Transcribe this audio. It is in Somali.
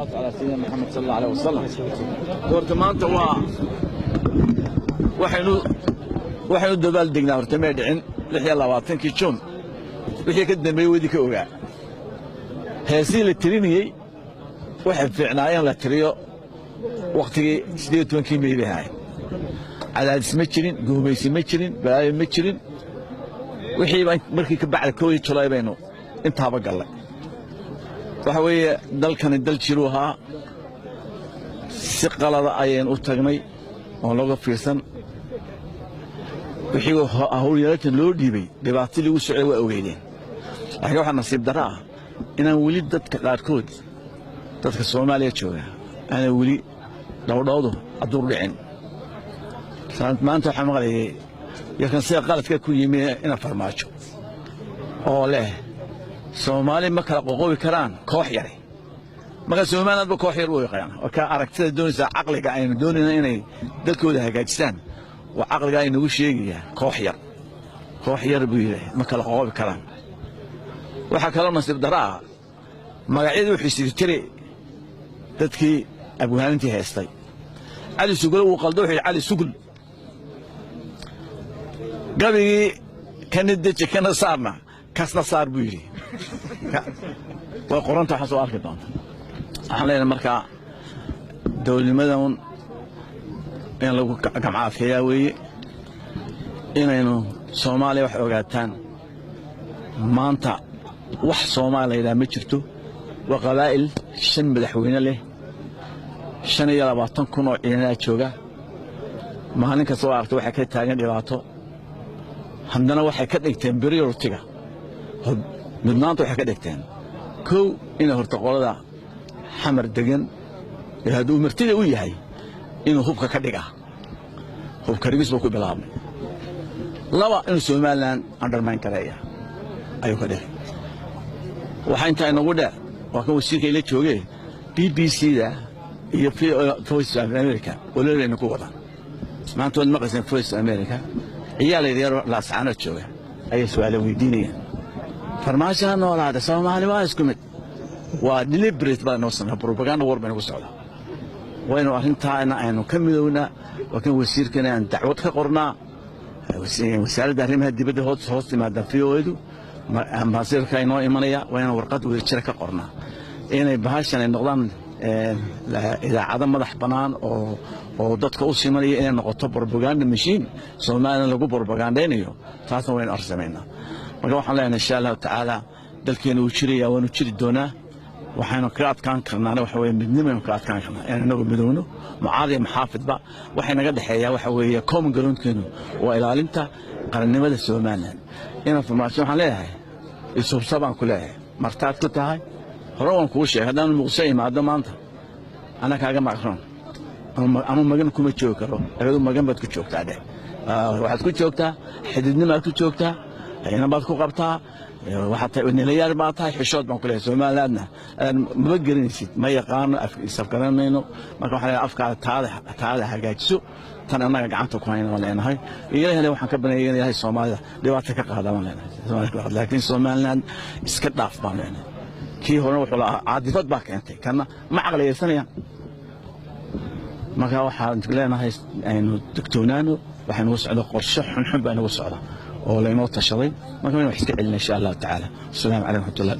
والصلاة على سيدنا محمد صلى الله عليه وسلم. دورت maanta waxaynu dabaal degnaa horta ma dhicin 26 Juun wixii ka dambeeyay wadii ka ogaa heesii la tirinayay waxa fiicnaayeen la tiriyo waqtigii 18 May ahay cadaadis ma jirin guumaysi ma jirin balaayo ma jirin wixii markii ka bacda kooyi July baynu intaaba galay waxa weeye dalkani dal jiru ahaa si qalada ayeen u tagnay oo laga fiirsan wixii hawliyada loo dhiibay dhibaato lagu socday waa ogeeyeen laakiin waxa nasiib darro ah inaan weli dadka qaarkood dadka Soomaaliya jooga ana weli dhowdhowdo adur dhicin maanta waxaan maqlayay yakan si qaladka ku yimid ina farmaajo oo leh Soomaali ma kala qoqobi karaan koox yar marka Soomaaliland koox yar way qiyaan oo ka aragtida doonaysa aqliga aynu doonayna inay dadkooda hagaajistaan wa aqliga ay nagu sheegayaan koox yar buu yahay ma kala qoqobi karaan waxa kale nasiib daraa magacyadu wixii jiray dadkii Abu Haninti haystay Ali Sugul uu qaldo wixii Ali Sugul gabigi kanadje kana saarna kasna saar buu yiri waa qoranta waxa soo arki doonta waxaan leenahay marka dawladnimadan in lagu gamcaafeeyaa weeye inaynu Soomaaliya wax ogaataan maanta wax Soomaaliya ma jirto waa qabaa'il shan madaxweyne leh 25 kun oo ciidan jooga maalin ka soo aragtay waxa ka taagan dhibaato haddana waxay ka dhigteen priority-ga midnaanta waxay ka dhigteen kow in horta qolada xamar degan haduu martida u yahay inuu hubka ka dhiga hubka rigis buu ku bilaabay laba in Soomaaliland undermine kareeya ayuu ka dhigay waxa inta inagu dheer waa kan wasiirka ila joogay BBC-da iyo Voice of America walaaleena ku wada maanta wad maqaseen Voice of America ciyaalayda la saana jooga ay su'aalo weydiinayaan farmaashaha noolaada Soomaali waa isku mid waa deliberate baa noo sameeyay propaganda war baan ku socdaa waynu arrintaana aynu ka midownaa waa kan wasiirkana aan dacwad ka qornaa wasaaradda arrimaha dibadda hoos timaada fiyoeedu ambassadorka inoo imanaya wayna warqad wadajir ka qornaa inay bahashan ay noqdaan idaacada madax banaan oo dadka u simanaya inay noqoto propaganda machine Soomaaliland lagu propagandeynayo taasna waynu arsameynaa marka waxaan leenahay insha Allah taala dalkeena uu jiraya waanu jiri doonaa waxaanu ka adkaan karnaa waxa weeye midnimo ka adkaan karnaa inaanu midowno mucaadi maxaafidba waxa naga dhaxeeya waxa weeye common ground-keenu waa ilaalinta qarannimada Soomaaliland ina farmaasho waxaan leeyahay isubsabaan ku leeyahay martaad ku tahay hore waan kuu sheegay hadaan muqsay imaado maanta ana kaaga maqran ama magan kuma joogo karo ayadu magan bad ku joogtaa waxaad ku joogtaa xididnimaad ku joogtaa ayna baad ku qabtaa waxaad nilayar baad tahay xishood baan ku leeyahay Soomaalilandna ma garanaysid ma yaqaan afkaranayno marka waxa la afka taada hagaajiso tan anaga gacanta ku hayna leenahay ilaahay waxaan ka baneeyay Soomaalida dhibaato ka qaadaman leenahay laakiin Soomaaliland iska dhaaf baan leenahay kii hore wuxuu la caadifad baa keentay kana ma aqliyaysanayaan marka waxaan leenahay aynu degtoonaano waxaanu socdo qorshe xun baan ugu socdaa oo la inoo tashaday marka wax iska celina insha Allah taala assalamu alaykum wa rahmatullahi